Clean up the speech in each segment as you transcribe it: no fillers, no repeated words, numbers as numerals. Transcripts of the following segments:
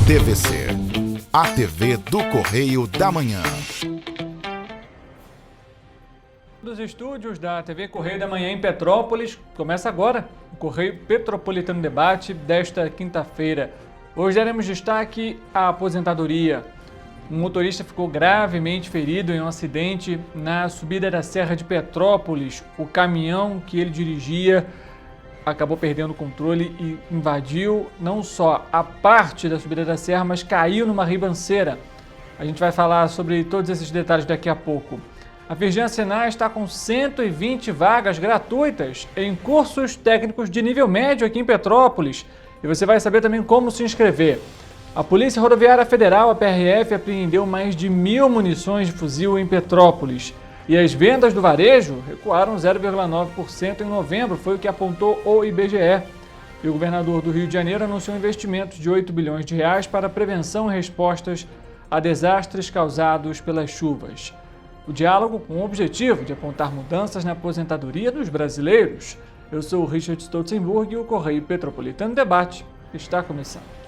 TVC, a TV do Correio da Manhã. Dos estúdios da TV Correio da Manhã em Petrópolis, começa agora o Correio Petropolitano Debate desta quinta-feira. Hoje daremos destaque à aposentadoria. Um motorista ficou gravemente ferido em um acidente na subida da Serra de Petrópolis. O caminhão que ele dirigia acabou perdendo o controle e invadiu não só a parte da subida da serra, mas caiu numa ribanceira. A gente vai falar sobre todos esses detalhes daqui a pouco. A Virgínia Senai está com 120 vagas gratuitas em cursos técnicos de nível médio aqui em Petrópolis. E você vai saber também como se inscrever. A Polícia Rodoviária Federal, a PRF, apreendeu mais de 1.000 munições de fuzil em Petrópolis. E as vendas do varejo recuaram 0,9% em novembro, foi o que apontou o IBGE. E o governador do Rio de Janeiro anunciou investimentos de 8 bilhões de reais para prevenção e respostas a desastres causados pelas chuvas. O diálogo com o objetivo de apontar mudanças na aposentadoria dos brasileiros. Eu sou o Richard Stolzenburg e o Correio Petropolitano Debate está começando.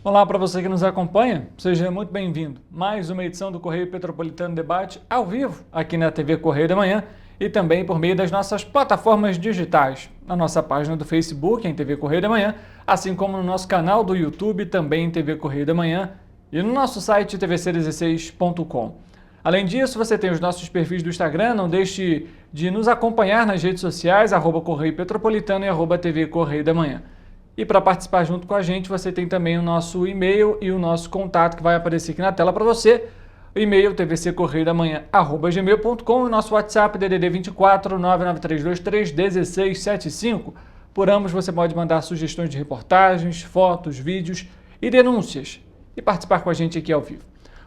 Olá para você que nos acompanha, seja muito bem-vindo. Mais uma edição do Correio Petropolitano Debate ao vivo aqui na TV Correio da Manhã e também por meio das nossas plataformas digitais, na nossa página do Facebook em TV Correio da Manhã, assim como no nosso canal do YouTube também em TV Correio da Manhã e no nosso site tvc16.com. Além disso, você tem os nossos perfis do Instagram, não deixe de nos acompanhar nas redes sociais, @Correio Petropolitano e @TV Correio da Manhã. E para participar junto com a gente, você tem também o nosso e-mail e o nosso contato que vai aparecer aqui na tela para você. O e-mail tvccorreiodamanhã@gmail.com e o nosso WhatsApp DDD 24 99323 1675. Por ambos você pode mandar sugestões de reportagens, fotos, vídeos e denúncias e participar com a gente aqui ao vivo.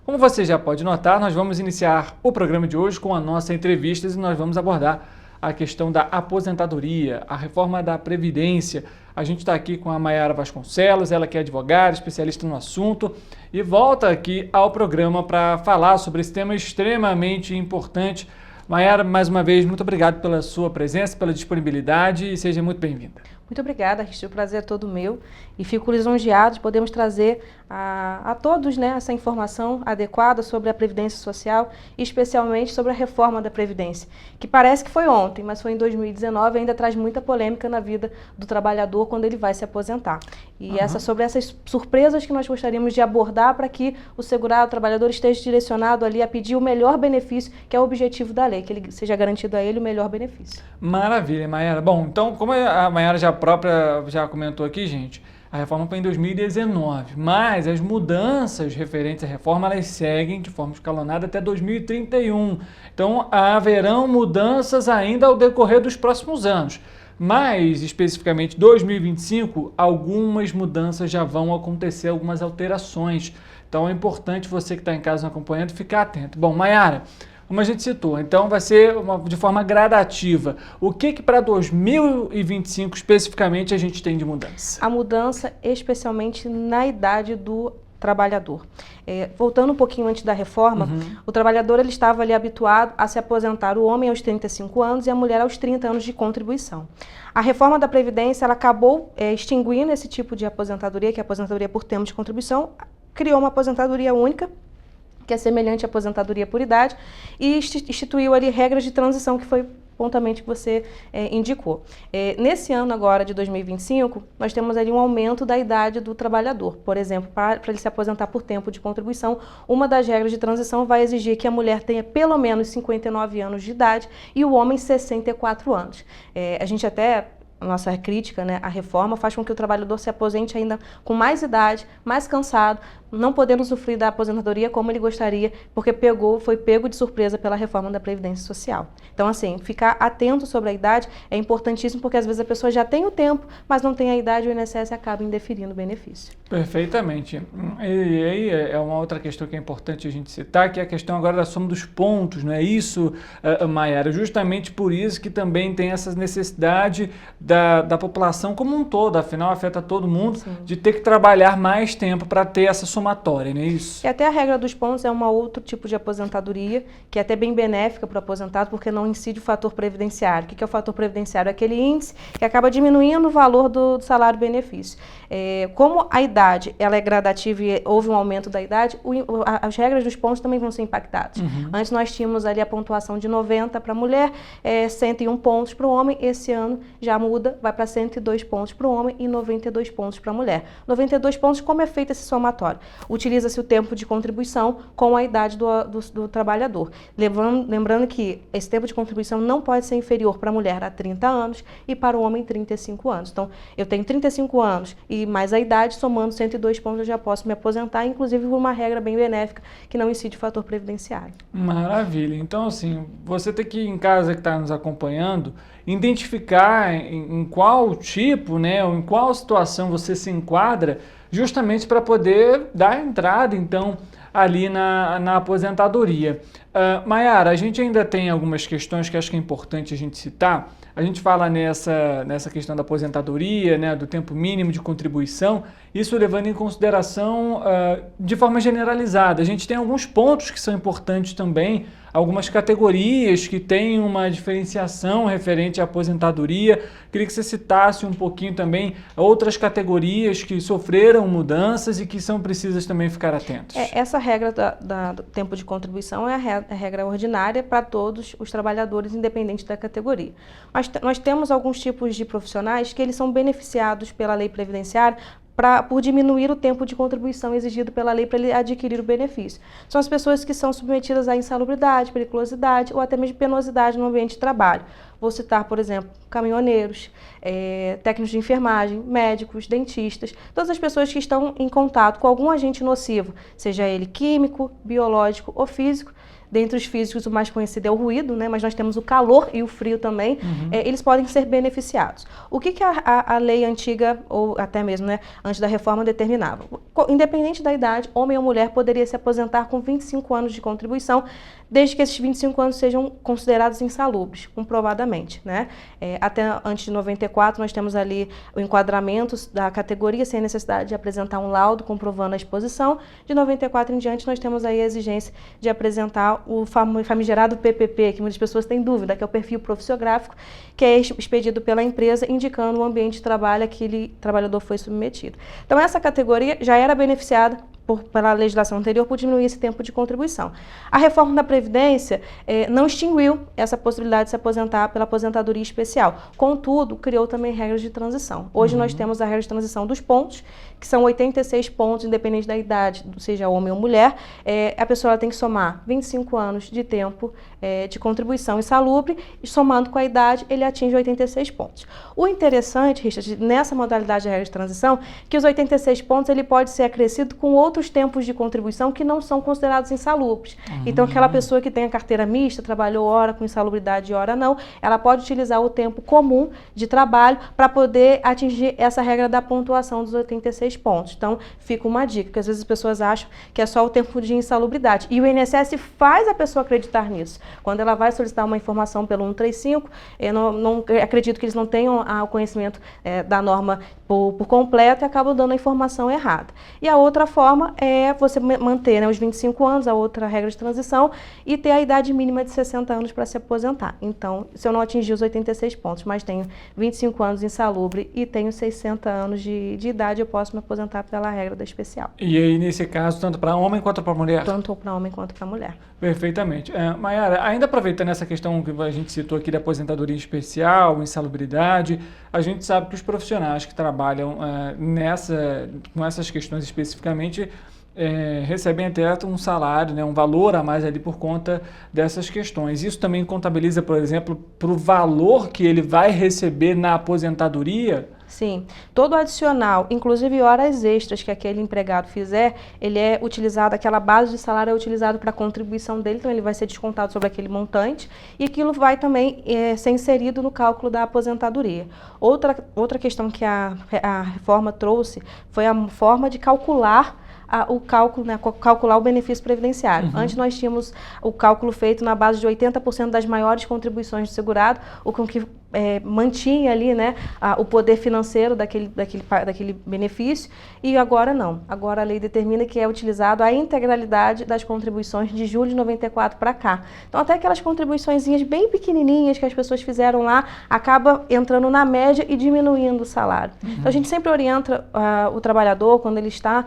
Como você já pode notar, nós vamos iniciar o programa de hoje com a nossa entrevista e nós vamos abordar a questão da aposentadoria, a reforma da Previdência. A gente está aqui com a Mayara Vasconcelos, ela que é advogada, especialista no assunto, e volta aqui ao programa para falar sobre esse tema extremamente importante. Mayara, mais uma vez, muito obrigado pela sua presença, pela disponibilidade e seja muito bem-vinda. Muito obrigada, Richard, o prazer é todo meu e fico lisonjeado de podermos trazer a todos, né, essa informação adequada sobre a Previdência Social e especialmente sobre a reforma da Previdência, que parece que foi ontem, mas foi em 2019 e ainda traz muita polêmica na vida do trabalhador quando ele vai se aposentar. E sobre essas surpresas que nós gostaríamos de abordar para que o segurado, o trabalhador esteja direcionado ali a pedir o melhor benefício, que é o objetivo da lei, que ele seja garantido a ele o melhor benefício. Maravilha, Mayara. Bom, então, como a Mayara já comentou aqui, gente, a reforma foi em 2019, mas as mudanças referentes à reforma, elas seguem de forma escalonada até 2031. Então, haverão mudanças ainda ao decorrer dos próximos anos. Mais especificamente, 2025, algumas mudanças já vão acontecer, algumas alterações. Então, é importante você que está em casa acompanhando ficar atento. Bom, Mayara, como a gente citou, então vai ser de forma gradativa. O que para 2025 especificamente a gente tem de mudança? A mudança especialmente na idade do trabalhador. Voltando um pouquinho antes da reforma, o trabalhador ele estava ali habituado a se aposentar, o homem aos 35 anos e a mulher aos 30 anos de contribuição. A reforma da Previdência ela acabou extinguindo esse tipo de aposentadoria, que é a aposentadoria por tempo de contribuição, criou uma aposentadoria única, que é semelhante à aposentadoria por idade, e instituiu ali regras de transição, que foi pontualmente que você indicou. Nesse ano agora de 2025, nós temos ali um aumento da idade do trabalhador. Por exemplo, para ele se aposentar por tempo de contribuição, uma das regras de transição vai exigir que a mulher tenha pelo menos 59 anos de idade e o homem 64 anos. A gente até... A nossa crítica, né, à reforma faz com que o trabalhador se aposente ainda com mais idade, mais cansado, não podendo usufruir da aposentadoria como ele gostaria, porque foi pego de surpresa pela reforma da Previdência Social. Então, assim, ficar atento sobre a idade é importantíssimo, porque às vezes a pessoa já tem o tempo, mas não tem a idade e o INSS acaba indeferindo o benefício. Perfeitamente. E aí é uma outra questão que é importante a gente citar, que é a questão agora da soma dos pontos, não é isso, Maiara? Justamente por isso que também tem essa necessidade da população como um todo, afinal afeta todo mundo, sim, de ter que trabalhar mais tempo para ter essa somatória, não é isso? E até a regra dos pontos é um outro tipo de aposentadoria, que é até bem benéfica para o aposentado, porque não incide o fator previdenciário. O que é o fator previdenciário? É aquele índice que acaba diminuindo o valor do salário-benefício. Como a idade ela é gradativa e houve um aumento da idade, as regras dos pontos também vão ser impactadas. Uhum. Antes nós tínhamos ali a pontuação de 90 para a mulher, 101 pontos para o homem. Esse ano já muda, vai para 102 pontos para o homem e 92 pontos para a mulher. 92 pontos, como é feito esse somatório? Utiliza-se o tempo de contribuição com a idade do trabalhador. Lembrando que esse tempo de contribuição não pode ser inferior para a mulher a 30 anos e para o homem 35 anos. Então, eu tenho 35 anos e mais a idade, somando 102 pontos, eu já posso me aposentar, inclusive por uma regra bem benéfica que não incide o fator previdenciário. Maravilha. Então, assim, você tem que, em casa que está nos acompanhando, identificar em qual tipo, né, ou em qual situação você se enquadra, justamente para poder dar entrada, então, ali na aposentadoria. Maiara, a gente ainda tem algumas questões que acho que é importante a gente citar. A gente fala nessa questão da aposentadoria, né, do tempo mínimo de contribuição, isso levando em consideração de forma generalizada. A gente tem alguns pontos que são importantes também, algumas categorias que têm uma diferenciação referente à aposentadoria. Queria que você citasse um pouquinho também outras categorias que sofreram mudanças e que são precisas também ficar atentas. Essa regra do tempo de contribuição é a regra ordinária para todos os trabalhadores, independente da categoria. Mas nós temos alguns tipos de profissionais que eles são beneficiados pela lei previdenciária por diminuir o tempo de contribuição exigido pela lei para ele adquirir o benefício. São as pessoas que são submetidas à insalubridade, periculosidade ou até mesmo penosidade no ambiente de trabalho. Vou citar, por exemplo, caminhoneiros, técnicos de enfermagem, médicos, dentistas, todas as pessoas que estão em contato com algum agente nocivo, seja ele químico, biológico ou físico. Dentre os físicos, o mais conhecido é o ruído, né? Mas nós temos o calor e o frio também. Uhum. Eles podem ser beneficiados. O que a lei antiga, ou até mesmo, né, antes da reforma, determinava? Independente da idade, homem ou mulher poderia se aposentar com 25 anos de contribuição, desde que esses 25 anos sejam considerados insalubres, comprovadamente, né? Até antes de 94, nós temos ali o enquadramento da categoria sem necessidade de apresentar um laudo comprovando a exposição. De 94 em diante, nós temos aí a exigência de apresentar o famigerado PPP, que muitas pessoas têm dúvida, que é o perfil profissiográfico, que é expedido pela empresa, indicando o ambiente de trabalho a que aquele trabalhador foi submetido. Então, essa categoria já era beneficiada pela legislação anterior por diminuir esse tempo de contribuição. A reforma da Previdência não extinguiu essa possibilidade de se aposentar pela aposentadoria especial. Contudo, criou também regras de transição. Hoje nós temos a regra de transição dos pontos, que são 86 pontos, independente da idade, seja homem ou mulher. A pessoa tem que somar 25 anos de tempo de contribuição insalubre, e somando com a idade, ele atinge 86 pontos. O interessante, Richard, nessa modalidade de regra de transição, que os 86 pontos ele pode ser acrescido com outros tempos de contribuição que não são considerados insalubres. Então, aquela pessoa que tem a carteira mista, trabalhou hora com insalubridade e hora não, ela pode utilizar o tempo comum de trabalho para poder atingir essa regra da pontuação dos 86 pontos. Então, fica uma dica, porque às vezes as pessoas acham que é só o tempo de insalubridade. E o INSS faz a pessoa acreditar nisso. Quando ela vai solicitar uma informação pelo 135, eu acredito que eles não tenham o conhecimento da norma por completo e acabam dando a informação errada. E a outra forma é você manter, né, os 25 anos, a outra regra de transição, e ter a idade mínima de 60 anos para se aposentar. Então, se eu não atingir os 86 pontos, mas tenho 25 anos insalubre e tenho 60 anos de idade, eu posso me aposentar pela regra da especial. E aí, nesse caso, tanto para homem quanto para mulher? Tanto para homem quanto para mulher. Perfeitamente. Maiara, ainda aproveitando essa questão que a gente citou aqui da aposentadoria especial, insalubridade, a gente sabe que os profissionais que trabalham com essas questões especificamente recebem até um salário, né, um valor a mais ali por conta dessas questões. Isso também contabiliza, por exemplo, para o valor que ele vai receber na aposentadoria? Sim, todo adicional, inclusive horas extras que aquele empregado fizer, ele é utilizado, aquela base de salário é utilizado para a contribuição dele, então ele vai ser descontado sobre aquele montante e aquilo vai também ser inserido no cálculo da aposentadoria. Outra questão que a reforma trouxe foi a forma de calcular o cálculo, né, calcular o benefício previdenciário. Antes nós tínhamos o cálculo feito na base de 80% das maiores contribuições do segurado, o que mantinha ali, né, o poder financeiro daquele benefício, e agora não. Agora a lei determina que é utilizado a integralidade das contribuições de julho de 94 para cá. Então até aquelas contribuiçõezinhas bem pequenininhas que as pessoas fizeram lá, acaba entrando na média e diminuindo o salário. Então a gente sempre orienta o trabalhador, quando ele está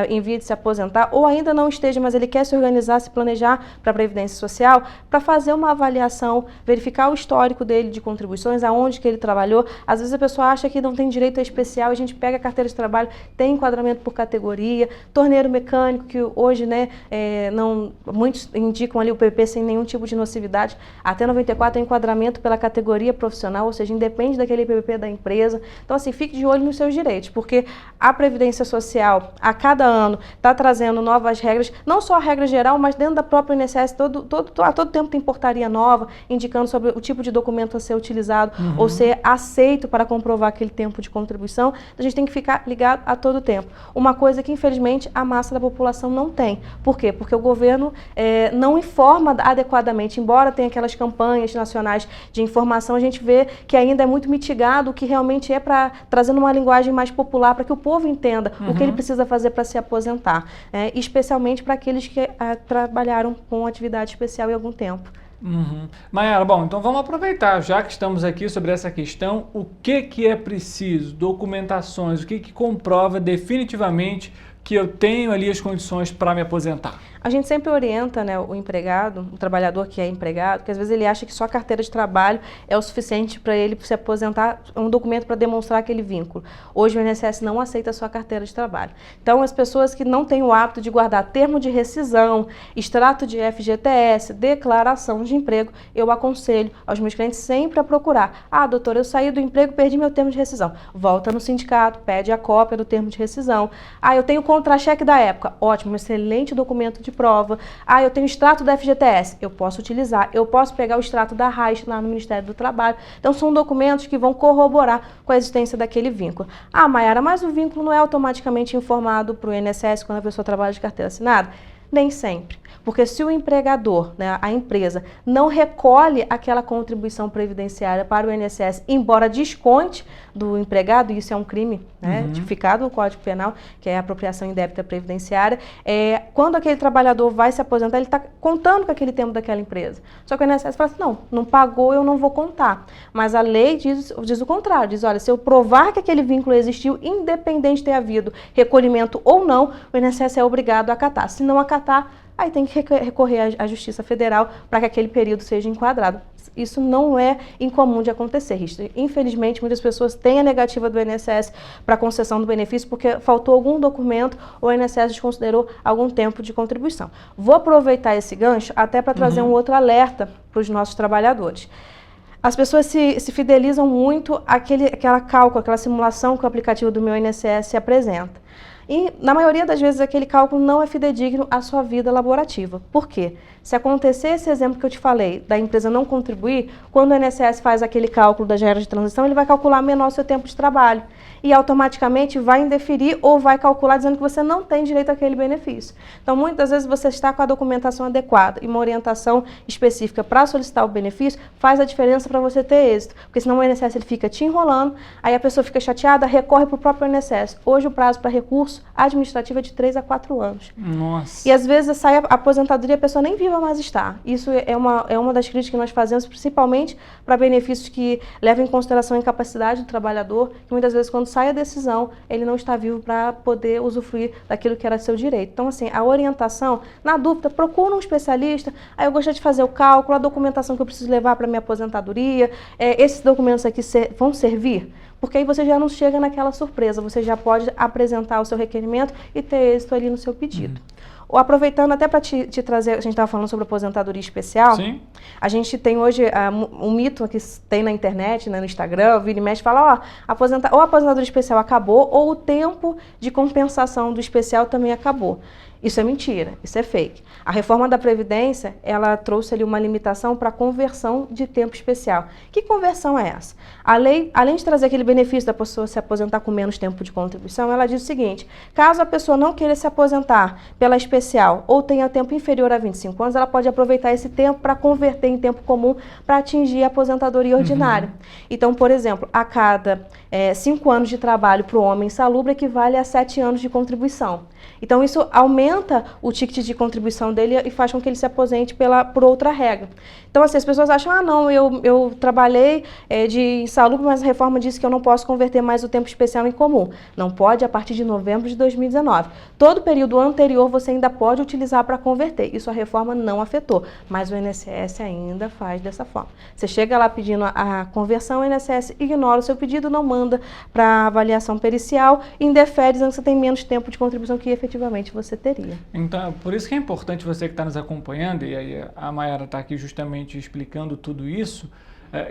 em via de se aposentar, ou ainda não esteja, mas ele quer se organizar, se planejar para a Previdência Social, para fazer uma avaliação, verificar o histórico dele de contribuições, aonde que ele trabalhou. Às vezes a pessoa acha que não tem direito a especial, a gente pega a carteira de trabalho, tem enquadramento por categoria, torneiro mecânico, que hoje, né, muitos indicam ali o PP sem nenhum tipo de nocividade, até 94 é enquadramento pela categoria profissional, ou seja, independe daquele PPP da empresa. Então, assim, fique de olho nos seus direitos, porque a Previdência Social, a cada ano, está trazendo novas regras, não só a regra geral, mas dentro da própria INSS, a todo tempo tem portaria nova, indicando sobre o tipo de documento a ser utilizado ou ser aceito para comprovar aquele tempo de contribuição. Então, a gente tem que ficar ligado a todo tempo. Uma coisa que, infelizmente, a massa da população não tem. Por quê? Porque o governo não informa adequadamente. Embora tenha aquelas campanhas nacionais de informação, a gente vê que ainda é muito mitigado o que realmente é para trazendo uma linguagem mais popular, para que o povo entenda o que ele precisa fazer para se aposentar. Especialmente para aqueles que trabalharam com atividade especial em algum tempo. Maiara, bom, então vamos aproveitar, já que estamos aqui sobre essa questão, o que é preciso, documentações, o que comprova definitivamente que eu tenho ali as condições para me aposentar? A gente sempre orienta, né, o empregado, o trabalhador que é empregado, que às vezes ele acha que só a carteira de trabalho é o suficiente para ele se aposentar, um documento para demonstrar aquele vínculo. Hoje o INSS não aceita a sua carteira de trabalho. Então as pessoas que não têm o hábito de guardar termo de rescisão, extrato de FGTS, declaração de emprego, eu aconselho aos meus clientes sempre a procurar. Ah, doutor, eu saí do emprego, perdi meu termo de rescisão. Volta no sindicato, pede a cópia do termo de rescisão. Ah, eu tenho contra-cheque da época. Ótimo, um excelente documento de prova. Ah, eu tenho extrato da FGTS. Eu posso utilizar. Eu posso pegar o extrato da RAIS lá no Ministério do Trabalho. Então, são documentos que vão corroborar com a existência daquele vínculo. Ah, Maiara, mas o vínculo não é automaticamente informado para o INSS quando a pessoa trabalha de carteira assinada? Nem sempre. Porque se o empregador, né, a empresa, não recolhe aquela contribuição previdenciária para o INSS, embora desconte do empregado, e isso é um crime, né, tipificado no Código Penal, que é a apropriação indébita previdenciária, quando aquele trabalhador vai se aposentar, ele está contando com aquele tempo daquela empresa. Só que o INSS fala assim, não pagou, eu não vou contar. Mas a lei diz o contrário, diz, olha, se eu provar que aquele vínculo existiu, independente de ter havido recolhimento ou não, o INSS é obrigado a acatar. Se não acatar, aí tem que recorrer à Justiça Federal para que aquele período seja enquadrado. Isso não é incomum de acontecer, Richard. Infelizmente, muitas pessoas têm a negativa do INSS para concessão do benefício porque faltou algum documento ou o INSS desconsiderou algum tempo de contribuição. Vou aproveitar esse gancho até para trazer um outro alerta para os nossos trabalhadores. As pessoas se fidelizam muito àquela cálculo, aquela simulação que o aplicativo do meu INSS apresenta. E, na maioria das vezes, aquele cálculo não é fidedigno à sua vida laborativa. Por quê? Se acontecer esse exemplo que eu te falei, da empresa não contribuir, quando o INSS faz aquele cálculo das regras de transição, ele vai calcular menor o seu tempo de trabalho. E automaticamente vai indeferir ou vai calcular dizendo que você não tem direito àquele benefício. Então, muitas vezes você está com a documentação adequada e uma orientação específica para solicitar o benefício faz a diferença para você ter êxito. Porque senão o INSS ele fica te enrolando, aí a pessoa fica chateada, recorre para o próprio INSS. Hoje o prazo para recurso administrativo é de 3 a 4 anos. Nossa. E às vezes sai a aposentadoria e a pessoa nem viva mais estar. Isso é uma das críticas que nós fazemos, principalmente para benefícios que levam em consideração a incapacidade do trabalhador, que muitas vezes quando sai a decisão, ele não está vivo para poder usufruir daquilo que era seu direito. Então, assim, a orientação, na dúvida, procura um especialista, aí eu gostaria de fazer o cálculo, a documentação que eu preciso levar para minha aposentadoria, esses documentos aqui vão servir? Porque aí você já não chega naquela surpresa, você já pode apresentar o seu requerimento e ter êxito ali no seu pedido. Ou aproveitando até para te trazer, a gente estava falando sobre aposentadoria especial. Sim. A gente tem hoje um mito que tem na internet, né, no Instagram, vira e mexe, fala, ou a aposentadoria especial acabou, ou o tempo de compensação do especial também acabou. Isso é mentira, isso é fake. A reforma da Previdência, ela trouxe ali uma limitação para a conversão de tempo especial. Que conversão é essa? A lei, além de trazer aquele benefício da pessoa se aposentar com menos tempo de contribuição, ela diz o seguinte: caso a pessoa não queira se aposentar pela especial ou tenha tempo inferior a 25 anos, ela pode aproveitar esse tempo para converter em tempo comum para atingir a aposentadoria ordinária. Então, por exemplo, a cada 5 anos de trabalho para o homem insalubre equivale a 7 anos de contribuição. Então, isso aumenta o ticket de contribuição dele e faz com que ele se aposente por outra regra. Então, assim, as pessoas acham, não, eu trabalhei de insalubre, mas a reforma disse que eu não posso converter mais o tempo especial em comum. Não pode a partir de novembro de 2019. Todo período anterior você ainda pode utilizar para converter. Isso a reforma não afetou, mas o INSS ainda faz dessa forma. Você chega lá pedindo a conversão, o INSS ignora o seu pedido, não manda para avaliação pericial, indefere dizendo que você tem menos tempo de contribuição que efetivamente você teria. Então, por isso que é importante você que está nos acompanhando, e aí a Mayara está aqui justamente explicando tudo isso,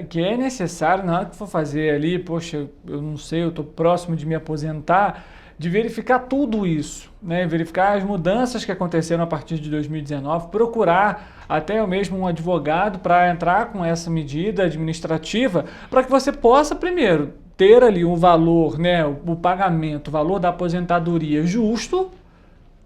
que é necessário, na hora que for fazer ali, poxa, eu não sei, eu estou próximo de me aposentar, de verificar tudo isso, né? Verificar as mudanças que aconteceram a partir de 2019, procurar até mesmo um advogado para entrar com essa medida administrativa, para que você possa, primeiro, ter ali um valor, né, o pagamento, o valor da aposentadoria justo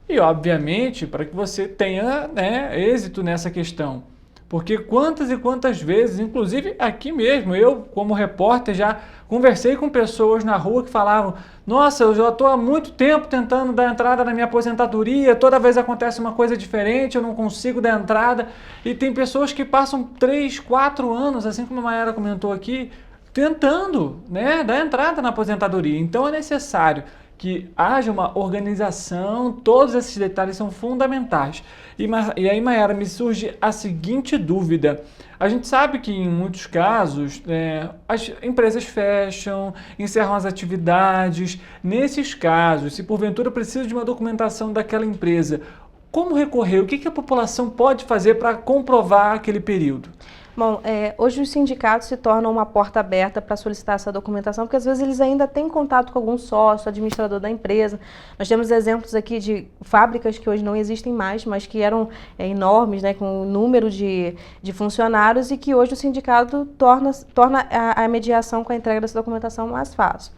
e, obviamente, para que você tenha, né, êxito nessa questão. Porque quantas e quantas vezes, inclusive aqui mesmo, eu como repórter já conversei com pessoas na rua que falavam: nossa, eu já estou há muito tempo tentando dar entrada na minha aposentadoria, toda vez acontece uma coisa diferente, eu não consigo dar entrada. E tem pessoas que passam 3, 4 anos, assim como a Mayara comentou aqui, tentando, né, dar entrada na aposentadoria. Então é necessário que haja uma organização, todos esses detalhes são fundamentais. E aí, Mayara, me surge a seguinte dúvida. A gente sabe que em muitos casos as empresas fecham, encerram as atividades. Nesses casos, se porventura precisa de uma documentação daquela empresa, como recorrer? O que a população pode fazer para comprovar aquele período? Bom, hoje os sindicatos se tornam uma porta aberta para solicitar essa documentação, porque às vezes eles ainda têm contato com algum sócio, administrador da empresa. Nós temos exemplos aqui de fábricas que hoje não existem mais, mas que enormes, né, com um número de funcionários, e que hoje o sindicato torna a mediação com a entrega dessa documentação mais fácil.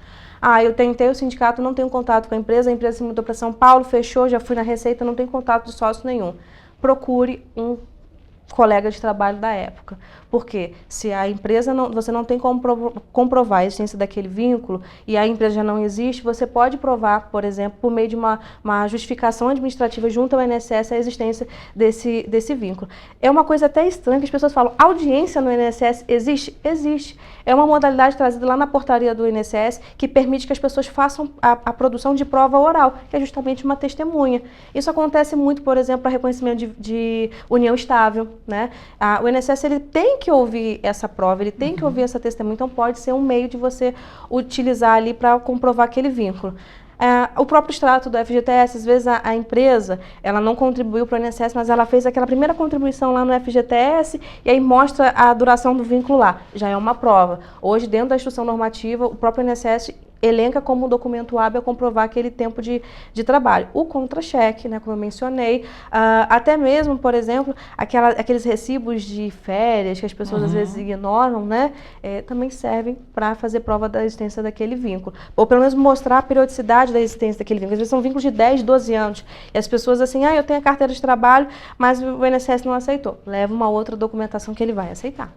Eu tentei o sindicato, não tenho contato com a empresa se mudou para São Paulo, fechou, já fui na Receita, não tenho contato de sócio nenhum. Procure um colega de trabalho da época. Porque se a empresa você não tem como comprovar a existência daquele vínculo e a empresa já não existe, você pode provar, por exemplo, por meio de uma justificação administrativa junto ao INSS a existência desse vínculo. É uma coisa até estranha que as pessoas falam: audiência no INSS existe? Existe. É uma modalidade trazida lá na portaria do INSS que permite que as pessoas façam a produção de prova oral, que é justamente uma testemunha. Isso acontece muito, por exemplo, para reconhecimento de união estável, né? O INSS ele tem que ouvir essa prova, ele tem que ouvir essa testemunha, então pode ser um meio de você utilizar ali para comprovar aquele vínculo. O próprio extrato do FGTS, às vezes a empresa ela não contribuiu para o INSS, mas ela fez aquela primeira contribuição lá no FGTS e aí mostra a duração do vínculo lá. Já é uma prova. Hoje, dentro da instrução normativa, o próprio INSS elenca como um documento hábil a comprovar aquele tempo de trabalho. O contra-cheque, né, como eu mencionei, até mesmo, por exemplo, aqueles recibos de férias que as pessoas às vezes ignoram, né, também servem para fazer prova da existência daquele vínculo. Ou pelo menos mostrar a periodicidade da existência daquele vínculo. Às vezes são vínculos de 10, 12 anos. E as pessoas assim, eu tenho a carteira de trabalho, mas o INSS não aceitou. Leva uma outra documentação que ele vai aceitar.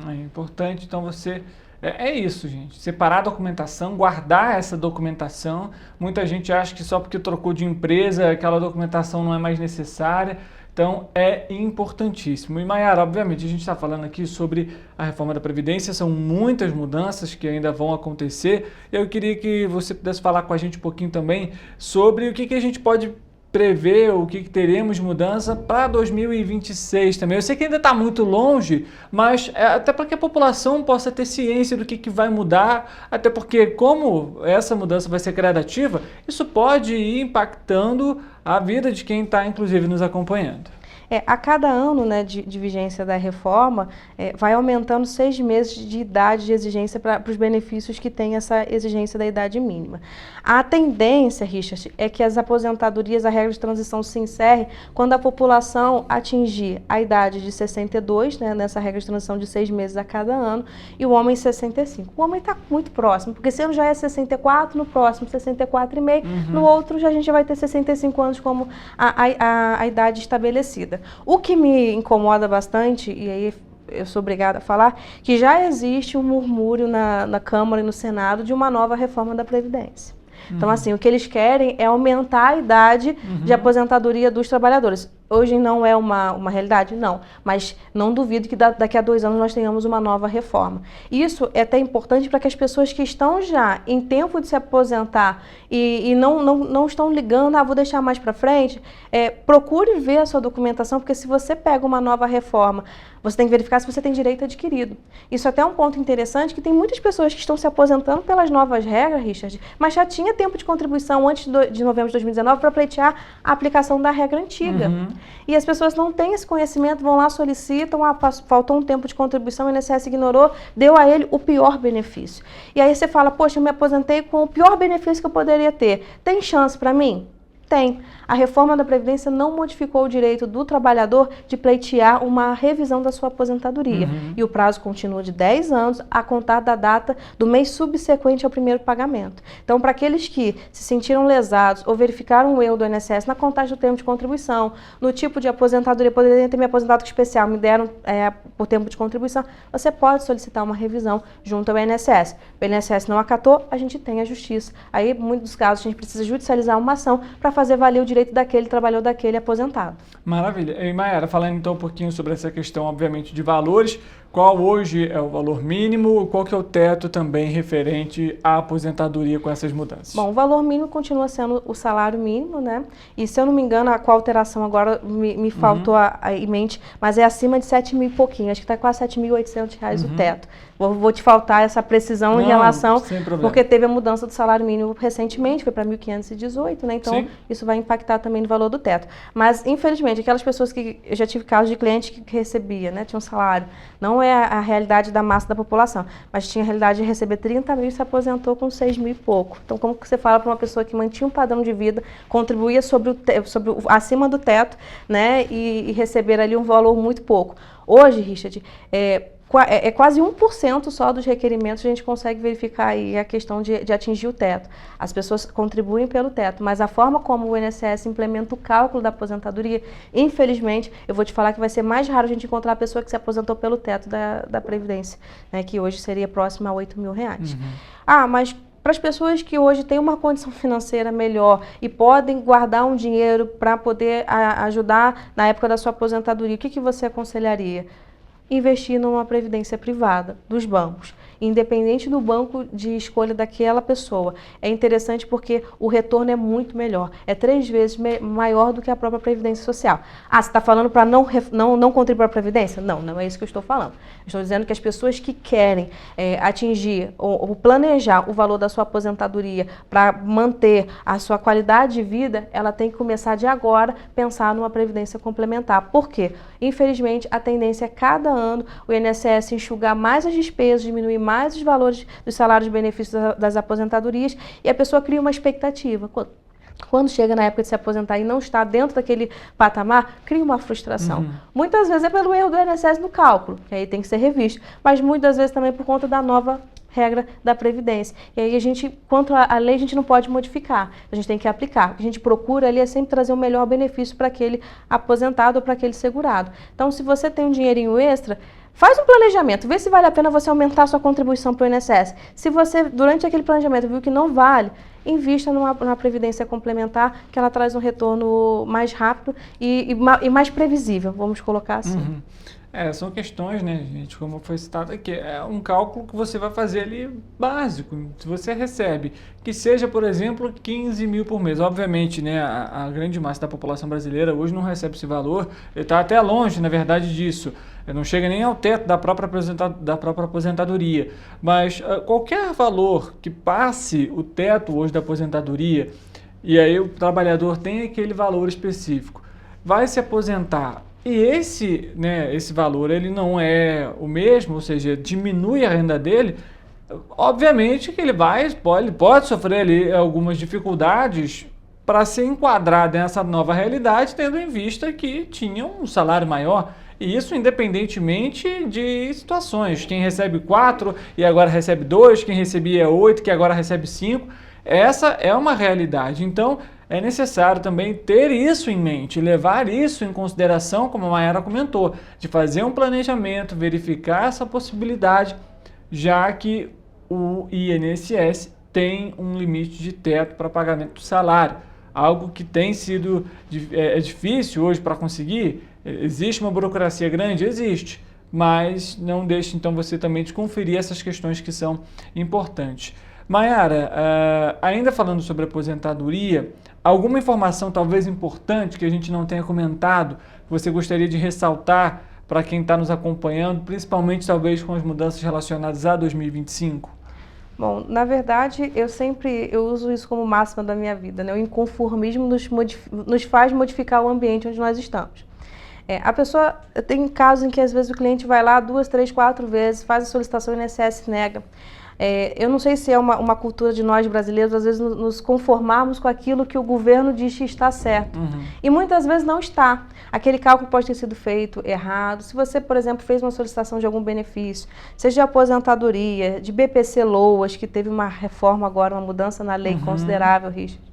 É importante, então, você... É isso, gente. Separar a documentação, guardar essa documentação. Muita gente acha que só porque trocou de empresa, aquela documentação não é mais necessária. Então, é importantíssimo. E, Mayara, obviamente, a gente está falando aqui sobre a reforma da Previdência. São muitas mudanças que ainda vão acontecer. Eu queria que você pudesse falar com a gente um pouquinho também sobre o que a gente pode prevê o que teremos de mudança para 2026 também? Eu sei que ainda está muito longe, mas até para que a população possa ter ciência do que vai mudar, até porque como essa mudança vai ser gradativa, isso pode ir impactando a vida de quem está, inclusive, nos acompanhando. A cada ano, né, de vigência da reforma, vai aumentando 6 meses de idade de exigência para os benefícios que tem essa exigência da idade mínima. A tendência, Richard, é que as aposentadorias, a regra de transição se encerre quando a população atingir a idade de 62, né, nessa regra de transição de 6 meses a cada ano, e o homem 65. O homem está muito próximo, porque esse ano já é 64, no próximo 64,5, no outro já a gente já vai ter 65 anos como a idade estabelecida. O que me incomoda bastante, e aí eu sou obrigada a falar, que já existe um murmúrio na Câmara e no Senado de uma nova reforma da Previdência. Então, assim, o que eles querem é aumentar a idade de aposentadoria dos trabalhadores. Hoje não é uma realidade? Não. Mas não duvido que daqui a 2 anos nós tenhamos uma nova reforma. Isso é até importante para que as pessoas que estão já em tempo de se aposentar e não estão ligando, vou deixar mais para frente, procure ver a sua documentação, porque se você pega uma nova reforma, você tem que verificar se você tem direito adquirido. Isso até é um ponto interessante, que tem muitas pessoas que estão se aposentando pelas novas regras, Richard, mas já tinha tempo de contribuição antes de novembro de 2019 para pleitear a aplicação da regra antiga. E as pessoas não têm esse conhecimento, vão lá, solicitam, faltou um tempo de contribuição, o INSS ignorou, deu a ele o pior benefício. E aí você fala, poxa, eu me aposentei com o pior benefício que eu poderia ter. Tem chance para mim? Tem. A reforma da Previdência não modificou o direito do trabalhador de pleitear uma revisão da sua aposentadoria. E o prazo continua de 10 anos a contar da data do mês subsequente ao primeiro pagamento. Então, para aqueles que se sentiram lesados ou verificaram um erro do INSS na contagem do tempo de contribuição, no tipo de aposentadoria, poderiam ter me aposentado com especial, me deram por tempo de contribuição, você pode solicitar uma revisão junto ao INSS. O INSS não acatou, a gente tem a justiça. Aí, em muitos casos, a gente precisa judicializar uma ação para fazer valer o direito daquele trabalhador, daquele aposentado. Maravilha. E Mayara, falando então um pouquinho sobre essa questão, obviamente, de valores, qual hoje é o valor mínimo, qual que é o teto também referente à aposentadoria com essas mudanças? Bom, o valor mínimo continua sendo o salário mínimo, né? E se eu não me engano, com a alteração agora me faltou em mente, mas é acima de 7 mil e pouquinho, acho que está quase R$7.800 o teto. Vou te faltar essa precisão em relação, porque teve a mudança do salário mínimo recentemente, foi para 1.518, né? Então, isso vai impactar também no valor do teto. Mas, infelizmente, aquelas pessoas que... Eu já tive casos de cliente que recebia, né? Tinha um salário. Não é a realidade da massa da população, mas tinha a realidade de receber 30 mil e se aposentou com 6 mil e pouco. Então, como que você fala para uma pessoa que mantinha um padrão de vida, contribuía acima do teto, né? E receber ali um valor muito pouco. Hoje, Richard, quase 1% só dos requerimentos a gente consegue verificar aí a questão de atingir o teto. As pessoas contribuem pelo teto, mas a forma como o INSS implementa o cálculo da aposentadoria, infelizmente, eu vou te falar que vai ser mais raro a gente encontrar a pessoa que se aposentou pelo teto da Previdência, né, que hoje seria próximo a R$8 mil. Mas para as pessoas que hoje têm uma condição financeira melhor e podem guardar um dinheiro para poder ajudar na época da sua aposentadoria, o que você aconselharia? Investir numa previdência privada dos bancos, independente do banco de escolha daquela pessoa. É interessante porque o retorno é muito melhor, é 3 vezes maior do que a própria Previdência Social. Você está falando para não contribuir para a Previdência? Não é isso que eu estou falando. Estou dizendo que as pessoas que querem atingir ou planejar o valor da sua aposentadoria para manter a sua qualidade de vida, ela tem que começar de agora pensar numa Previdência complementar. Por quê? Infelizmente, a tendência é cada ano o INSS enxugar mais as despesas, diminuir mais os valores dos salários e benefícios das aposentadorias, e a pessoa cria uma expectativa. Quando chega na época de se aposentar e não está dentro daquele patamar, cria uma frustração. Muitas vezes é pelo erro do INSS no cálculo, que aí tem que ser revisto, mas muitas vezes também por conta da nova regra da Previdência. E aí quanto à lei, a gente não pode modificar, a gente tem que aplicar. O que a gente procura ali é sempre trazer o melhor benefício para aquele aposentado ou para aquele segurado. Então, se você tem um dinheirinho extra, faz um planejamento, vê se vale a pena você aumentar a sua contribuição para o INSS. Se você, durante aquele planejamento, viu que não vale, invista numa previdência complementar, que ela traz um retorno mais rápido e mais previsível, vamos colocar assim. São questões, né, gente, como foi citado aqui, é um cálculo que você vai fazer ali básico. Se você recebe, que seja, por exemplo, 15 mil por mês. Obviamente, né, a grande massa da população brasileira hoje não recebe esse valor, está até longe, na verdade, disso. Não chega nem ao teto da própria aposentadoria. Mas qualquer valor que passe o teto hoje da aposentadoria, e aí o trabalhador tem aquele valor específico, vai se aposentar. E esse valor ele não é o mesmo, ou seja, diminui a renda dele, obviamente que ele pode sofrer ali algumas dificuldades para se enquadrar nessa nova realidade, tendo em vista que tinha um salário maior. E isso independentemente de situações. Quem recebe 4 e agora recebe 2, quem recebia 8 que agora recebe 5. Essa é uma realidade. Então, é necessário também ter isso em mente, levar isso em consideração, como a Mayara comentou, de fazer um planejamento, verificar essa possibilidade, já que o INSS tem um limite de teto para pagamento do salário. Algo que tem sido difícil hoje para conseguir. Existe uma burocracia grande? Existe. Mas não deixe então você também de conferir essas questões que são importantes. Mayara, ainda falando sobre aposentadoria, alguma informação talvez importante que a gente não tenha comentado, que você gostaria de ressaltar para quem está nos acompanhando, principalmente talvez com as mudanças relacionadas a 2025? Bom, na verdade, eu uso isso como máxima da minha vida, né? O inconformismo nos faz modificar o ambiente onde nós estamos. A pessoa, tem casos em que às vezes o cliente vai lá 2, 3, 4 vezes, faz a solicitação e o INSS nega. Eu não sei se é uma cultura de nós brasileiros, às vezes nos conformarmos com aquilo que o governo diz que está certo. E muitas vezes não está. Aquele cálculo pode ter sido feito errado. Se você, por exemplo, fez uma solicitação de algum benefício, seja de aposentadoria, de BPC-LOAS, que teve uma reforma agora, uma mudança na lei considerável, Richard.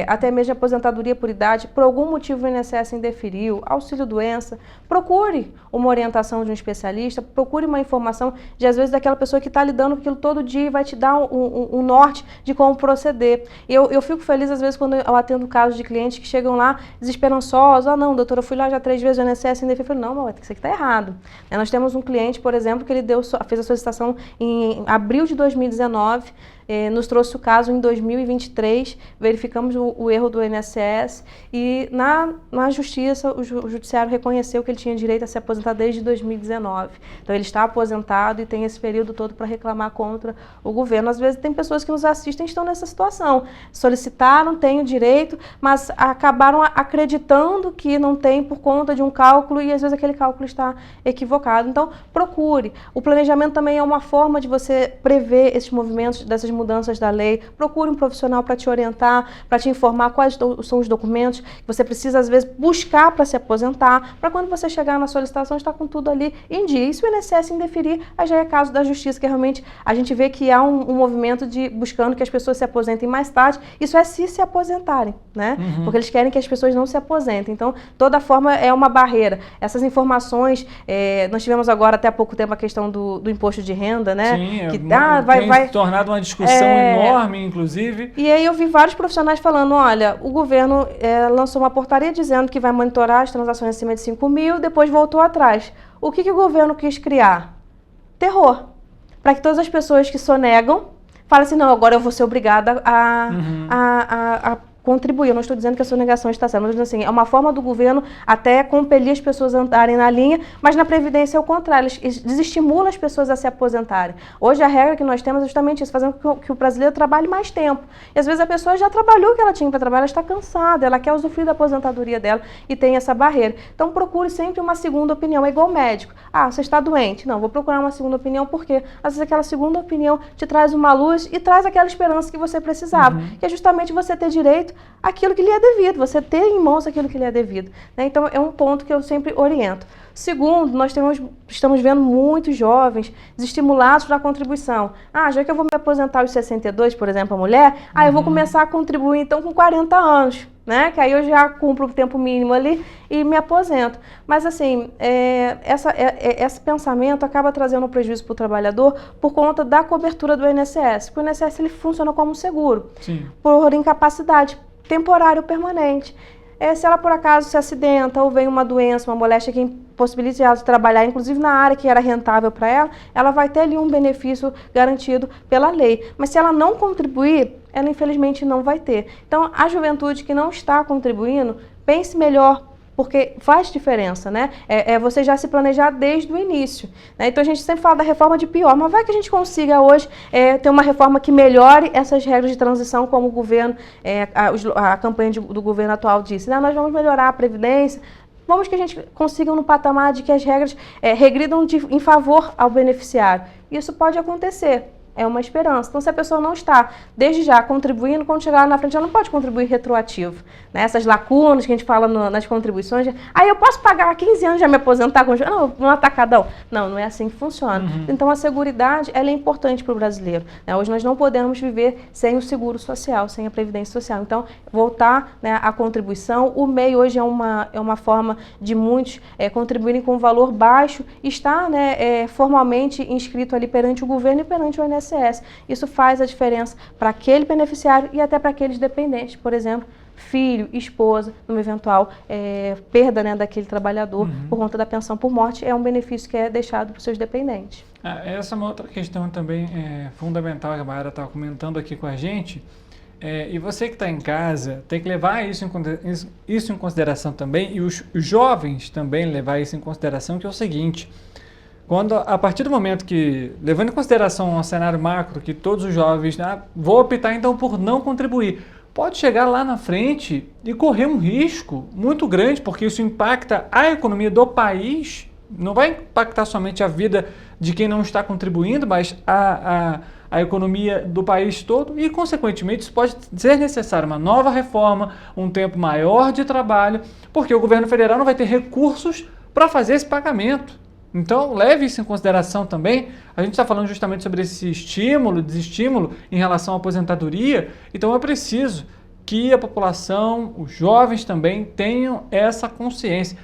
Até mesmo aposentadoria por idade, por algum motivo o INSS indeferiu, auxílio-doença, procure uma orientação de um especialista, procure uma informação de, às vezes, daquela pessoa que está lidando com aquilo todo dia e vai te dar um norte de como proceder. Eu fico feliz, às vezes, quando eu atendo casos de clientes que chegam lá desesperançosos, não, doutora, eu fui lá já 3 vezes, o INSS indeferiu. Eu falei, não, mas isso aqui está errado. Nós temos um cliente, por exemplo, que ele fez a solicitação em abril de 2019, nos trouxe o caso em 2023, verificamos o erro do INSS e na justiça, o judiciário reconheceu que ele tinha direito a se aposentar desde 2019. Então ele está aposentado e tem esse período todo para reclamar contra o governo. Às vezes tem pessoas que nos assistem e estão nessa situação. Solicitaram, têm o direito, mas acabaram acreditando que não tem por conta de um cálculo e às vezes aquele cálculo está equivocado. Então procure. O planejamento também é uma forma de você prever esses movimentos, dessas mudanças da lei. Procure um profissional para te orientar, para te informar quais são os documentos que você precisa, às vezes, buscar para se aposentar, para quando você chegar na solicitação, estar com tudo ali em dia. E se o INSS indeferir, aí já é caso da justiça, que realmente a gente vê que há um movimento de buscando que as pessoas se aposentem mais tarde. Isso é se aposentarem, né? Porque eles querem que as pessoas não se aposentem. Então, toda forma é uma barreira. Essas informações, nós tivemos agora, até há pouco tempo, a questão do imposto de renda, né? Sim, que vai tornado uma discussão enorme, inclusive. E aí eu vi vários profissionais falando, olha, o governo lançou uma portaria dizendo que vai monitorar as transações acima de 5 mil, depois voltou atrás. O que o governo quis criar? Terror. Para que todas as pessoas que sonegam falem assim, não, agora eu vou ser obrigada a contribuir. Eu não estou dizendo que a sonegação está certa, mas assim, é uma forma do governo até compelir as pessoas a andarem na linha, mas na Previdência é o contrário, eles desestimulam as pessoas a se aposentarem. Hoje a regra que nós temos é justamente isso, fazendo com que o brasileiro trabalhe mais tempo. E às vezes a pessoa já trabalhou o que ela tinha para trabalhar, ela está cansada, ela quer usufruir da aposentadoria dela e tem essa barreira. Então procure sempre uma segunda opinião, é igual médico. Você está doente? Não, vou procurar uma segunda opinião, porque às vezes aquela segunda opinião te traz uma luz e traz aquela esperança que você precisava, que é justamente você ter direito aquilo que lhe é devido, você ter em mãos aquilo que lhe é devido. Né? Então, é um ponto que eu sempre oriento. Segundo, nós estamos vendo muitos jovens desestimulados para a contribuição. Já que eu vou me aposentar aos 62, por exemplo, a mulher, eu vou começar a contribuir então com 40 anos, né? Que aí eu já cumpro o tempo mínimo ali e me aposento. Mas assim, esse pensamento acaba trazendo um prejuízo para o trabalhador por conta da cobertura do INSS. Porque o INSS ele funciona como um seguro, por incapacidade temporário permanente. se ela por acaso se acidenta ou vem uma doença, uma moléstia que impossibilite ela de trabalhar, inclusive na área que era rentável para ela, ela vai ter ali um benefício garantido pela lei. Mas se ela não contribuir, ela infelizmente não vai ter. Então, a juventude que não está contribuindo, pense melhor, porque faz diferença, né? Você já se planejar desde o início, né? Então a gente sempre fala da reforma de pior, mas vai que a gente consiga hoje ter uma reforma que melhore essas regras de transição, como o governo, a campanha do governo atual disse, né? Nós vamos melhorar a Previdência, vamos que a gente consiga no patamar de que as regras regridam em favor ao beneficiário. Isso pode acontecer. É uma esperança. Então, se a pessoa não está, desde já, contribuindo, quando chegar lá na frente, ela não pode contribuir retroativo. Né? Essas lacunas que a gente fala nas contribuições, eu posso pagar 15 anos e já me aposentar com um atacadão. Não é assim que funciona. Então, a seguridade, ela é importante para o brasileiro. Né? Hoje nós não podemos viver sem o seguro social, sem a previdência social. Então, voltar, né, à contribuição, o MEI hoje é uma forma de muitos contribuírem com um valor baixo, estar, né, formalmente inscrito ali perante o governo e perante o INSS. Isso faz a diferença para aquele beneficiário e até para aqueles dependentes, por exemplo, filho, esposa, numa eventual perda, né, daquele trabalhador por conta da pensão por morte, é um benefício que é deixado para os seus dependentes. Essa é uma outra questão também fundamental que a Mayara estava comentando aqui com a gente. E você que está em casa tem que levar isso em consideração também, e os jovens também levar isso em consideração, que é o seguinte: a partir do momento que, levando em consideração um cenário macro, que todos os jovens, vou optar então por não contribuir, pode chegar lá na frente e correr um risco muito grande, porque isso impacta a economia do país, não vai impactar somente a vida de quem não está contribuindo, mas a economia do país todo, e consequentemente isso pode ser necessário uma nova reforma, um tempo maior de trabalho, porque o governo federal não vai ter recursos para fazer esse pagamento. Então, leve isso em consideração também. A gente está falando justamente sobre esse desestímulo em relação à aposentadoria. Então, é preciso que a população, os jovens também, tenham essa consciência.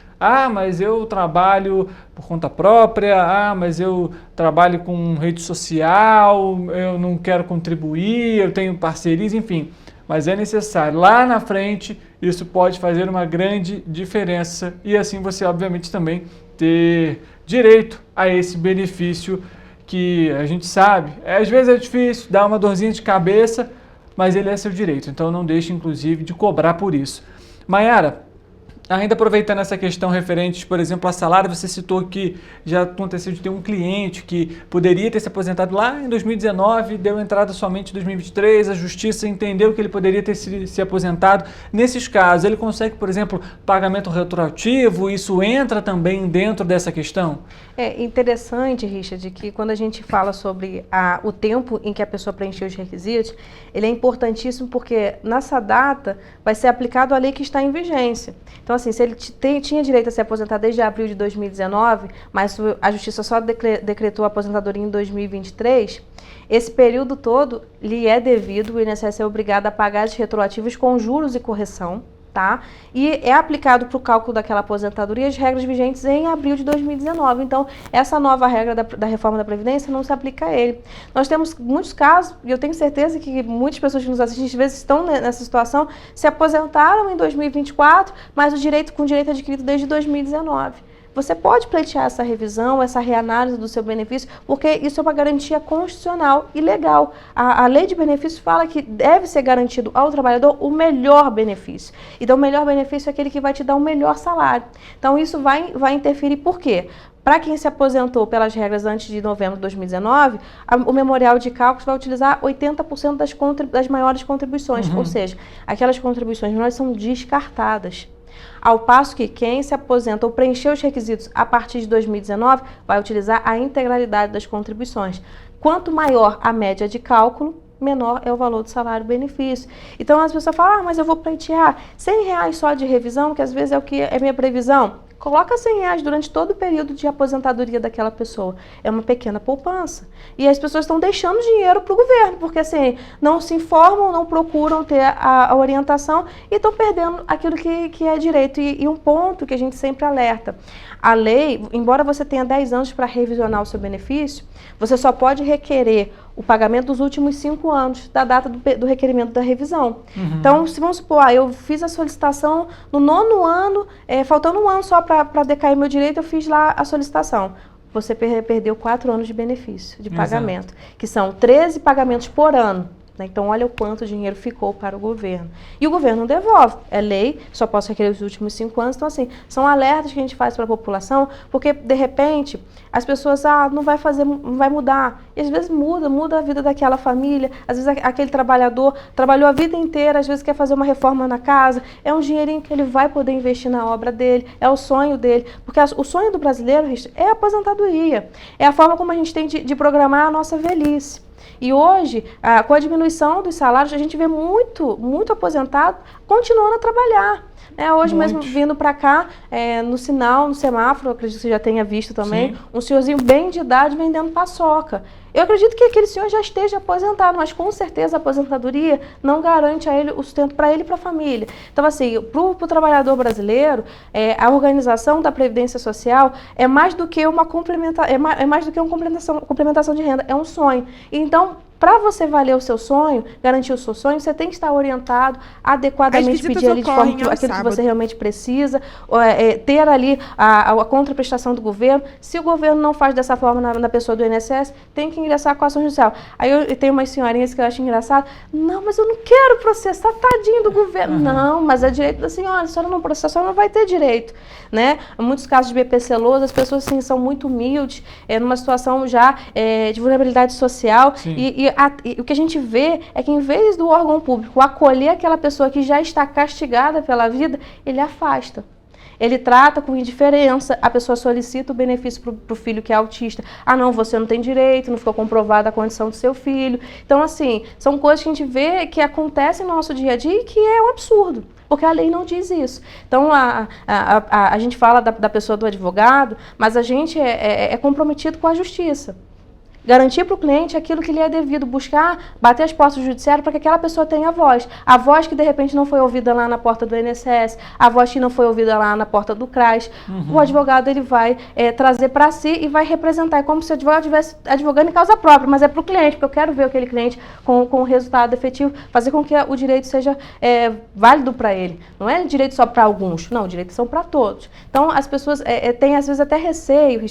Mas eu trabalho por conta própria, mas eu trabalho com rede social, eu não quero contribuir, eu tenho parcerias, enfim. Mas é necessário. Lá na frente, isso pode fazer uma grande diferença e assim você, obviamente, também ter direito a esse benefício que a gente sabe. Às vezes é difícil, dá uma dorzinha de cabeça, mas ele é seu direito. Então não deixe, inclusive, de cobrar por isso. Mayara, ainda aproveitando essa questão referente, por exemplo, a salário, você citou que já aconteceu de ter um cliente que poderia ter se aposentado lá em 2019, deu entrada somente em 2023, a justiça entendeu que ele poderia ter se aposentado. Nesses casos, ele consegue, por exemplo, pagamento retroativo? Isso entra também dentro dessa questão? É interessante, Richard, que quando a gente fala sobre o tempo em que a pessoa preencheu os requisitos, ele é importantíssimo porque nessa data vai ser aplicado a lei que está em vigência. Então, assim, se ele tinha direito a se aposentar desde abril de 2019, mas a Justiça só decretou a aposentadoria em 2023, esse período todo lhe é devido, o INSS é obrigado a pagar os retroativos com juros e correção, tá? E é aplicado para o cálculo daquela aposentadoria as regras vigentes em abril de 2019. Então, essa nova regra da reforma da Previdência não se aplica a ele. Nós temos muitos casos, e eu tenho certeza que muitas pessoas que nos assistem, às vezes estão nessa situação, se aposentaram em 2024, mas com direito adquirido desde 2019. Você pode pleitear essa revisão, essa reanálise do seu benefício, porque isso é uma garantia constitucional e legal. A lei de benefícios fala que deve ser garantido ao trabalhador o melhor benefício. Então, o melhor benefício é aquele que vai te dar o melhor salário. Então, isso vai interferir por quê? Para quem se aposentou pelas regras antes de novembro de 2019, o memorial de cálculos vai utilizar 80% das maiores contribuições, ou seja, aquelas contribuições menores são descartadas. Ao passo que quem se aposenta ou preencheu os requisitos a partir de 2019 vai utilizar a integralidade das contribuições. Quanto maior a média de cálculo, menor é o valor do salário-benefício. Então as pessoas falam, mas eu vou pleitear R$100 só de revisão, que às vezes é o que é minha previsão. Coloca R$100 durante todo o período de aposentadoria daquela pessoa. É uma pequena poupança. E as pessoas estão deixando dinheiro para o governo, porque assim, não se informam, não procuram ter a orientação e estão perdendo aquilo que é direito. E um ponto que a gente sempre alerta, a lei, embora você tenha 10 anos para revisionar o seu benefício, você só pode requerer o pagamento dos últimos 5 anos da data do requerimento da revisão. Então, se vamos supor, eu fiz a solicitação no 9º ano, faltando 1 ano só para decair meu direito, eu fiz lá a solicitação. Você perdeu 4 anos de benefício, de pagamento, que são 13 pagamentos por ano. Então, olha o quanto dinheiro ficou para o governo. E o governo não devolve. É lei, só posso requerer os últimos 5 anos. Então, assim, são alertas que a gente faz para a população, porque, de repente, as pessoas, não vai mudar. E, às vezes, muda a vida daquela família. Às vezes, aquele trabalhador trabalhou a vida inteira, às vezes quer fazer uma reforma na casa. É um dinheirinho que ele vai poder investir na obra dele, é o sonho dele. Porque o sonho do brasileiro, é a aposentadoria. É a forma como a gente tem de programar a nossa velhice. E hoje, com a diminuição dos salários, a gente vê muito aposentado continuando a trabalhar. Hoje mesmo, vindo para cá, no semáforo, acredito que você já tenha visto também, um senhorzinho bem de idade vendendo paçoca. Eu acredito que aquele senhor já esteja aposentado, mas com certeza a aposentadoria não garante a ele o sustento para ele e para a família. Então, assim, para o trabalhador brasileiro, a organização da Previdência Social é mais do que uma complementação de renda, é um sonho. Então, para você valer o seu sonho, garantir o seu sonho, você tem que estar orientado, adequadamente pedir ali de forma aquilo que você realmente precisa, ter ali a contraprestação do governo. Se o governo não faz dessa forma na pessoa do INSS, tem que ingressar com a ação judicial. Aí eu tenho umas senhorinhas que eu acho engraçado, não, mas eu não quero processar, tadinho do governo. Não, mas é direito da senhora, a senhora não processar, a senhora não vai ter direito. Né? Em muitos casos de BPC-Loas, as pessoas assim, são muito humildes, numa situação já de vulnerabilidade social, e o que a gente vê é que, em vez do órgão público acolher aquela pessoa que já está castigada pela vida, ele afasta. Ele trata com indiferença, a pessoa solicita o benefício para o filho que é autista. Não, você não tem direito, não ficou comprovada a condição do seu filho. Então, assim, são coisas que a gente vê que acontecem no nosso dia a dia e que é um absurdo, porque a lei não diz isso. Então, a gente fala da pessoa do advogado, mas a gente é comprometido com a justiça. Garantir para o cliente aquilo que lhe é devido, buscar, bater as portas do judiciário para que aquela pessoa tenha voz. A voz que, de repente, não foi ouvida lá na porta do INSS, a voz que não foi ouvida lá na porta do CRAS. O advogado ele vai trazer para si e vai representar. É como se o advogado estivesse advogando em causa própria, mas é para o cliente, porque eu quero ver aquele cliente com o resultado efetivo, fazer com que o direito seja válido para ele. Não é direito só para alguns, não, direitos são para todos. Então, as pessoas têm, às vezes, até receio,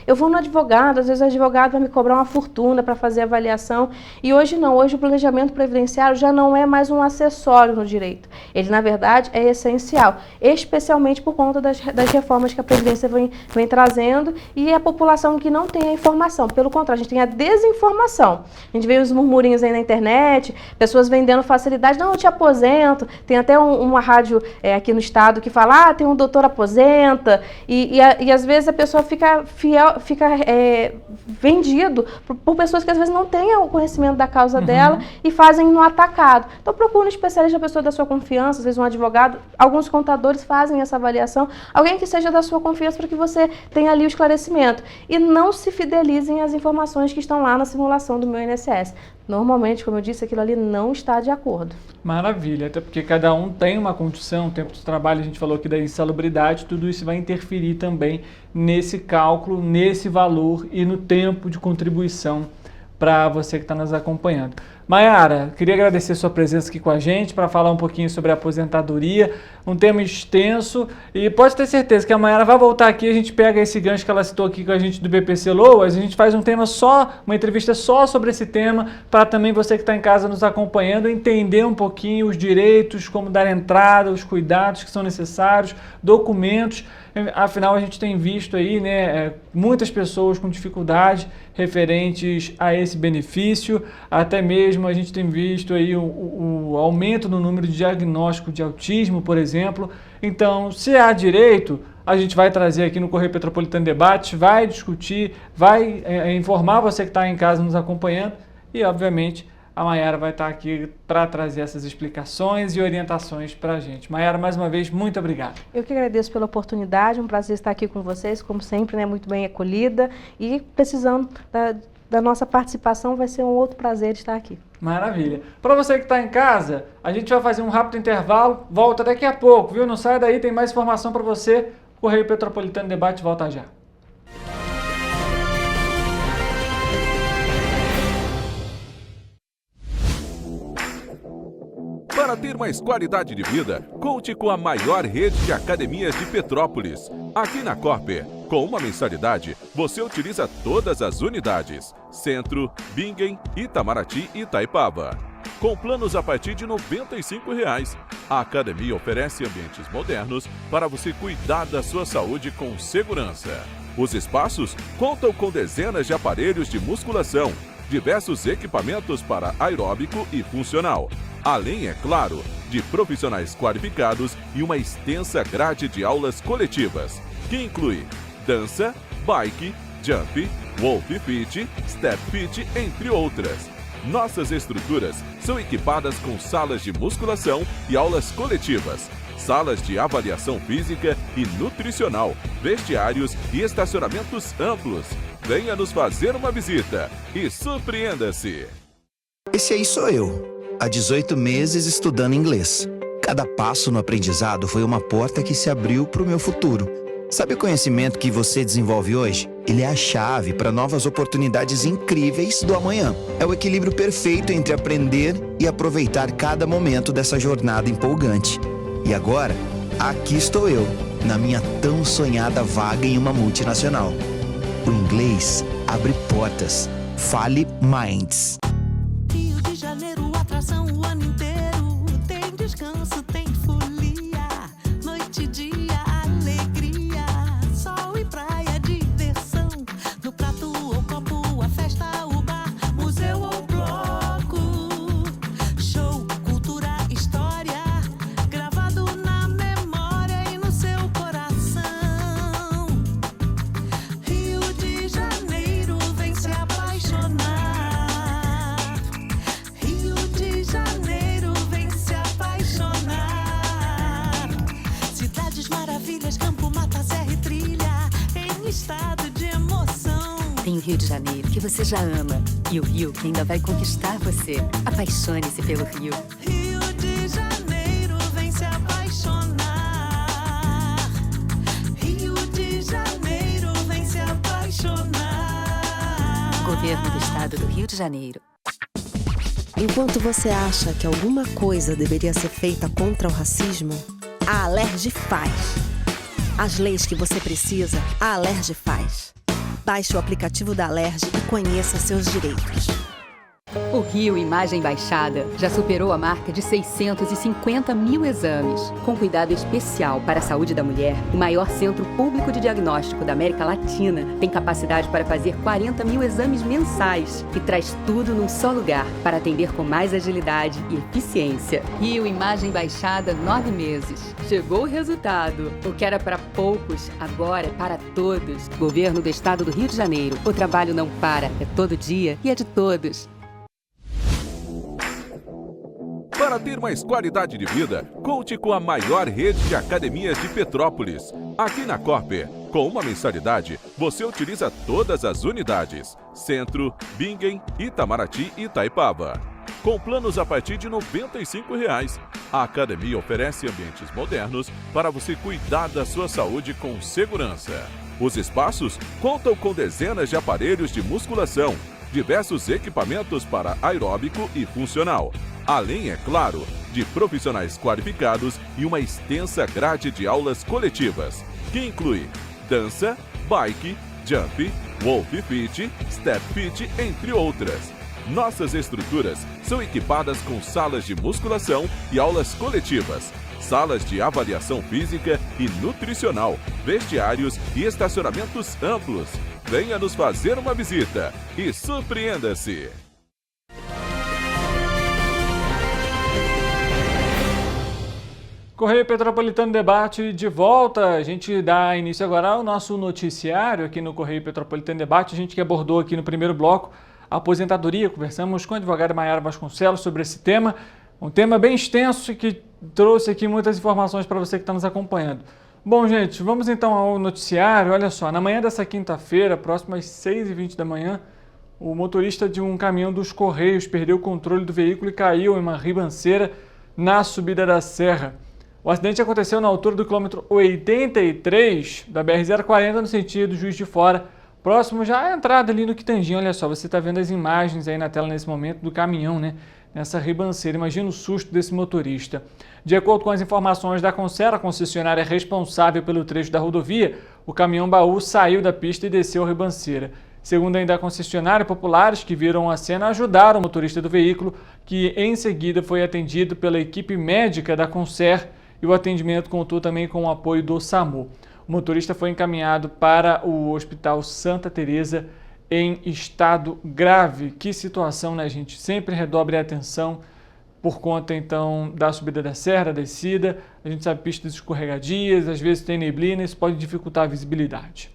eu vou no advogado, às vezes o advogado vai me cobrar uma fortuna para fazer avaliação, e hoje não, hoje o planejamento previdenciário já não é mais um acessório no direito, ele na verdade é essencial, especialmente por conta das reformas que a Previdência vem trazendo, e a população que não tem a informação, pelo contrário, a gente tem a desinformação, a gente vê os murmurinhos aí na internet, pessoas vendendo facilidade, não, eu te aposento, tem até uma rádio aqui no estado que fala, tem um doutor aposenta, e às vezes a pessoa fica vendido por pessoas que às vezes não têm o conhecimento da causa dela e fazem no atacado. Então procure um especialista, a pessoa da sua confiança, às vezes um advogado, alguns contadores fazem essa avaliação, alguém que seja da sua confiança para que você tenha ali o esclarecimento. E não se fidelizem às informações que estão lá na simulação do meu INSS. Normalmente, como eu disse, aquilo ali não está de acordo. Maravilha, até porque cada um tem uma condição, tempo de trabalho, a gente falou aqui da insalubridade, tudo isso vai interferir também nesse cálculo, nesse valor e no tempo de contribuição para você que está nos acompanhando. Maiara, queria agradecer a sua presença aqui com a gente para falar um pouquinho sobre a aposentadoria, um tema extenso, e pode ter certeza que a Maiara vai voltar aqui, a gente pega esse gancho que ela citou aqui com a gente do BPC-Loas, a gente faz um tema só, uma entrevista só sobre esse tema, para também você que está em casa nos acompanhando entender um pouquinho os direitos, como dar entrada, os cuidados que são necessários, documentos. Afinal, a gente tem visto aí, né, muitas pessoas com dificuldade referentes a esse benefício, até mesmo a gente tem visto aí o aumento no número de diagnóstico de autismo, por exemplo. Então, se há direito, a gente vai trazer aqui no Correio Petropolitano Debate, vai discutir, vai informar você que está em casa nos acompanhando e, obviamente, a Maiara vai estar aqui para trazer essas explicações e orientações para a gente. Maiara, mais uma vez, muito obrigado. Eu que agradeço pela oportunidade, um prazer estar aqui com vocês, como sempre, né, muito bem acolhida, e precisando da nossa participação, vai ser um outro prazer estar aqui. Maravilha. Para você que está em casa, a gente vai fazer um rápido intervalo, volta daqui a pouco, viu? Não sai daí, tem mais informação para você. Correio Petropolitano Debate volta já. Para ter mais qualidade de vida, conte com a maior rede de academias de Petrópolis. Aqui na Corper, com uma mensalidade, você utiliza todas as unidades: Centro, Bingen, Itamaraty e Itaipava. Com planos a partir de R$ 95,00. A academia oferece ambientes modernos para você cuidar da sua saúde com segurança. Os espaços contam com dezenas de aparelhos de musculação, diversos equipamentos para aeróbico e funcional, além, é claro, de profissionais qualificados e uma extensa grade de aulas coletivas, que inclui dança, bike, jump, wolf fit, step fit, entre outras. Nossas estruturas são equipadas com salas de musculação e aulas coletivas, salas de avaliação física e nutricional, vestiários e estacionamentos amplos. Venha nos fazer uma visita e surpreenda-se! Esse aí sou eu, há 18 meses estudando inglês. Cada passo no aprendizado foi uma porta que se abriu para o meu futuro. Sabe o conhecimento que você desenvolve hoje? Ele é a chave para novas oportunidades incríveis do amanhã. É o equilíbrio perfeito entre aprender e aproveitar cada momento dessa jornada empolgante. E agora, aqui estou eu, na minha tão sonhada vaga em uma multinacional. O inglês abre portas. Fale Minds. Rio de Janeiro, atração o ano inteiro. Tem descanso, tem folia. Noite e dia, alegria. Sol e praia, diversão. No prato ou copo, a festa, o bar, museu ou bloco. Show, cultura, história. Gravado na memória e no seu coração. Rio de Janeiro, vem se apaixonar. Rio de Janeiro, vem se apaixonar. Cidades maravilhas, campo, mata, serra e trilha, em estado de emoção. Tem o Rio de Janeiro, que você já ama, e o Rio que ainda vai conquistar você. Apaixone-se pelo Rio. Rio de Janeiro, vem se apaixonar. Rio de Janeiro, vem se apaixonar. Governo do Estado do Rio de Janeiro. Enquanto você acha que alguma coisa deveria ser feita contra o racismo, a Alerj faz. As leis que você precisa, a Alerj faz. Baixe o aplicativo da Alerj e conheça seus direitos. O Rio Imagem Baixada já superou a marca de 650 mil exames. Com cuidado especial para a saúde da mulher, o maior centro público de diagnóstico da América Latina tem capacidade para fazer 40 mil exames mensais e traz tudo num só lugar para atender com mais agilidade e eficiência. Rio Imagem Baixada, 9 meses. Chegou o resultado. O que era para poucos, agora é para todos. Governo do Estado do Rio de Janeiro. O trabalho não para, é todo dia e é de todos. Para ter mais qualidade de vida, conte com a maior rede de academias de Petrópolis. Aqui na Corper, com uma mensalidade, você utiliza todas as unidades: Centro, Bingen, Itamaraty e Itaipava. Com planos a partir de R$ 95,00. A academia oferece ambientes modernos para você cuidar da sua saúde com segurança. Os espaços contam com dezenas de aparelhos de musculação, diversos equipamentos para aeróbico e funcional, além, é claro, de profissionais qualificados e uma extensa grade de aulas coletivas, que inclui dança, bike, jump, wolf fit, step fit, entre outras. Nossas estruturas são equipadas com salas de musculação e aulas coletivas, salas de avaliação física e nutricional, vestiários e estacionamentos amplos. Venha nos fazer uma visita e surpreenda-se! Correio Petropolitano Debate de volta. A gente dá início agora ao nosso noticiário aqui no Correio Petropolitano Debate. A gente que abordou aqui no primeiro bloco a aposentadoria. Conversamos com a advogada Mayara Vasconcelos sobre esse tema. Um tema bem extenso e que trouxe aqui muitas informações para você que está nos acompanhando. Bom, gente, vamos então ao noticiário. Olha só, na manhã dessa quinta-feira, próximo às 6h20 da manhã, o motorista de um caminhão dos Correios perdeu o controle do veículo e caiu em uma ribanceira na subida da serra. O acidente aconteceu na altura do quilômetro 83 da BR-040, no sentido Juiz de Fora, próximo já à entrada ali no Quitandim. Olha só, você está vendo as imagens aí na tela nesse momento do caminhão, né? nessa ribanceira. Imagina o susto desse motorista. De acordo com as informações da Concer, a concessionária responsável pelo trecho da rodovia, o caminhão-baú saiu da pista e desceu a ribanceira. Segundo ainda a concessionária, populares que viram a cena ajudaram o motorista do veículo, que em seguida foi atendido pela equipe médica da Concer e o atendimento contou também com o apoio do SAMU. O motorista foi encaminhado para o Hospital Santa Teresa em estado grave. Que situação, né, gente? Sempre redobre a atenção por conta, então, da subida da serra, da descida. A gente sabe pistas escorregadias, às vezes tem neblina, isso pode dificultar a visibilidade.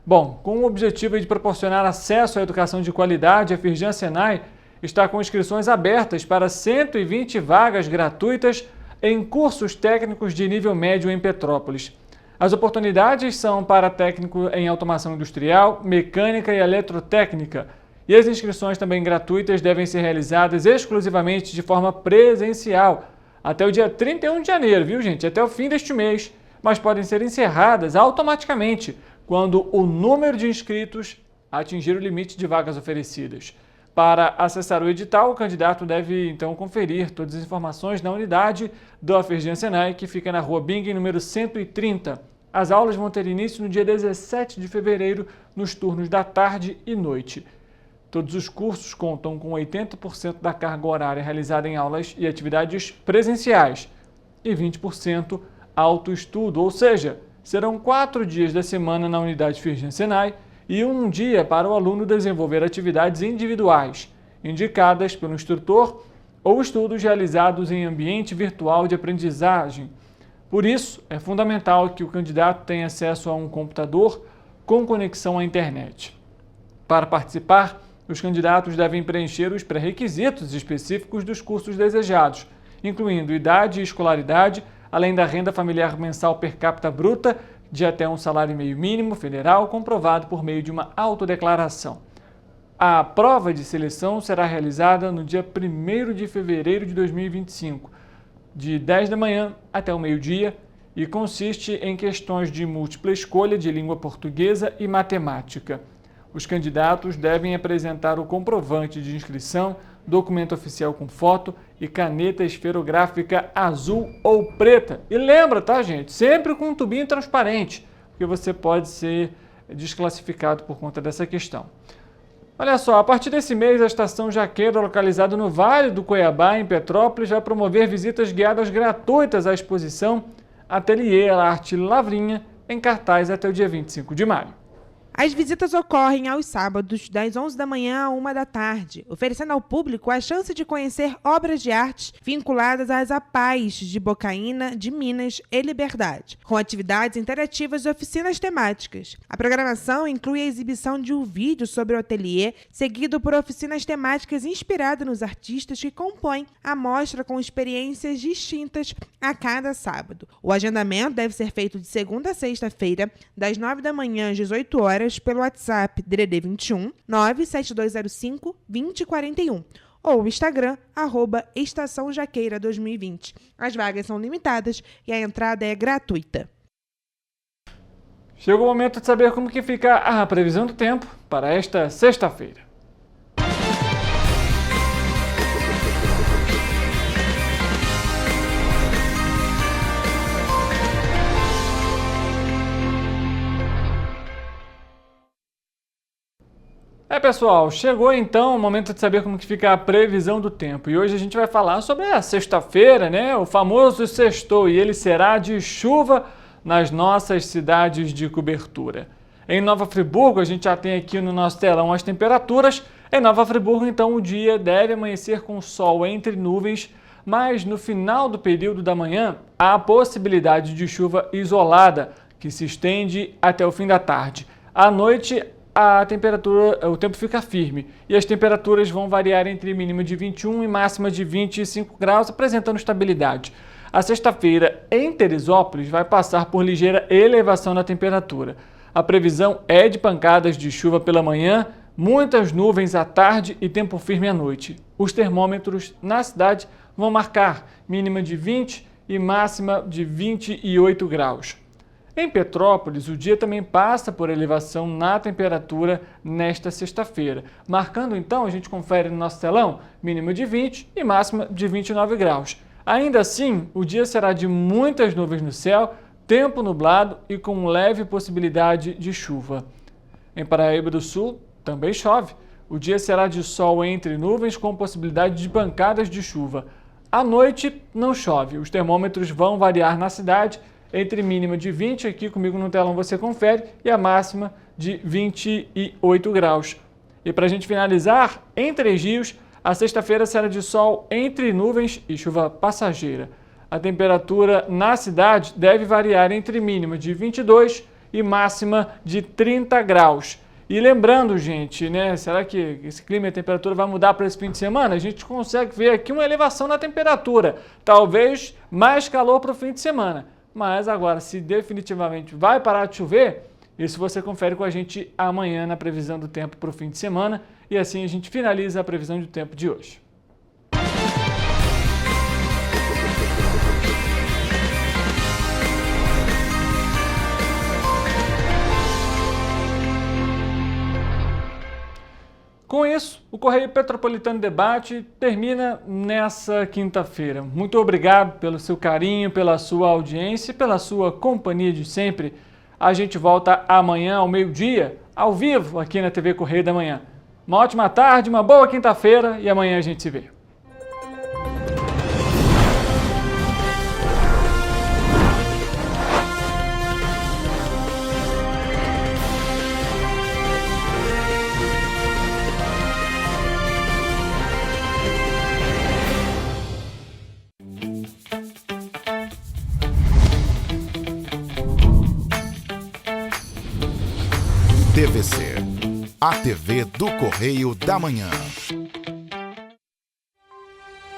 Bom, com o objetivo de proporcionar acesso à educação de qualidade, a Firjan Senai está com inscrições abertas para 120 vagas gratuitas em cursos técnicos de nível médio em Petrópolis. As oportunidades são para técnico em automação industrial, mecânica e eletrotécnica. E as inscrições também gratuitas devem ser realizadas exclusivamente de forma presencial até o dia 31 de janeiro, viu, gente? Até o fim deste mês, mas podem ser encerradas automaticamente quando o número de inscritos atingir o limite de vagas oferecidas. Para acessar o edital, o candidato deve, então, conferir todas as informações na unidade da Firjan Senai, que fica na Rua Bingen, número 130. As aulas vão ter início no dia 17 de fevereiro, nos turnos da tarde e noite. Todos os cursos contam com 80% da carga horária realizada em aulas e atividades presenciais e 20% autoestudo, ou seja, serão 4 dias da semana na unidade Firjan Senai e um dia para o aluno desenvolver atividades individuais, indicadas pelo instrutor ou estudos realizados em ambiente virtual de aprendizagem. Por isso, é fundamental que o candidato tenha acesso a um computador com conexão à internet. Para participar, os candidatos devem preencher os pré-requisitos específicos dos cursos desejados, incluindo idade e escolaridade, além da renda familiar mensal per capita bruta de até um salário e meio mínimo federal comprovado por meio de uma autodeclaração. A prova de seleção será realizada no dia 1º de fevereiro de 2025, de 10 da manhã até o meio-dia, e consiste em questões de múltipla escolha de língua portuguesa e matemática. Os candidatos devem apresentar o comprovante de inscrição, documento oficial com foto e caneta esferográfica azul ou preta. E lembra, tá, gente? Sempre com um tubinho transparente, porque você pode ser desclassificado por conta dessa questão. Olha só, a partir desse mês, a Estação Jaqueira, localizada no Vale do Cuiabá, em Petrópolis, vai promover visitas guiadas gratuitas à exposição Ateliê Arte Lavrinha, em cartaz até o dia 25 de maio. As visitas ocorrem aos sábados, das 11 da manhã à 1 da tarde, oferecendo ao público a chance de conhecer obras de arte vinculadas às APAES de Bocaina, de Minas e Liberdade, com atividades interativas e oficinas temáticas. A programação inclui a exibição de um vídeo sobre o ateliê, seguido por oficinas temáticas inspiradas nos artistas que compõem a mostra com experiências distintas a cada sábado. O agendamento deve ser feito de segunda a sexta-feira, das 9 da manhã às 18 horas, pelo WhatsApp DDD 21 97205 2041 ou o Instagram @Estação Jaqueira 2020. As vagas são limitadas e a entrada é gratuita. Chegou o momento de saber como que fica a previsão do tempo para esta sexta-feira. Pessoal, chegou então o momento de saber como que fica a previsão do tempo. E hoje a gente vai falar sobre a sexta-feira, né? O famoso sextou, e ele será de chuva nas nossas cidades de cobertura. Em Nova Friburgo, a gente já tem aqui no nosso telão as temperaturas. Em Nova Friburgo, então, o dia deve amanhecer com sol entre nuvens, mas no final do período da manhã, há a possibilidade de chuva isolada, que se estende até o fim da tarde. À noite, o tempo fica firme e as temperaturas vão variar entre mínima de 21 e máxima de 25 graus, apresentando estabilidade. A sexta-feira em Teresópolis vai passar por ligeira elevação na temperatura. A previsão é de pancadas de chuva pela manhã, muitas nuvens à tarde e tempo firme à noite. Os termômetros na cidade vão marcar mínima de 20 e máxima de 28 graus. Em Petrópolis, o dia também passa por elevação na temperatura nesta sexta-feira. Marcando então, a gente confere no nosso telão, mínima de 20 e máxima de 29 graus. Ainda assim, o dia será de muitas nuvens no céu, tempo nublado e com leve possibilidade de chuva. Em Paraíba do Sul, também chove. O dia será de sol entre nuvens com possibilidade de pancadas de chuva. À noite, não chove. Os termômetros vão variar na cidade entre mínima de 20, aqui comigo no telão você confere, e a máxima de 28 graus. E para a gente finalizar, em Três Rios, a sexta-feira será de sol entre nuvens e chuva passageira. A temperatura na cidade deve variar entre mínima de 22 e máxima de 30 graus. E lembrando, gente, né, será que esse clima e a temperatura vai mudar para esse fim de semana? A gente consegue ver aqui uma elevação na temperatura, talvez mais calor para o fim de semana. Mas agora, se definitivamente vai parar de chover, isso você confere com a gente amanhã na previsão do tempo para o fim de semana. E assim a gente finaliza a previsão do tempo de hoje. Com isso, o Correio Petropolitano Debate termina nessa quinta-feira. Muito obrigado pelo seu carinho, pela sua audiência e pela sua companhia de sempre. A gente volta amanhã ao meio-dia, ao vivo, aqui na TV Correio da Manhã. Uma ótima tarde, uma boa quinta-feira e amanhã a gente se vê. TVC, a TV do Correio da Manhã.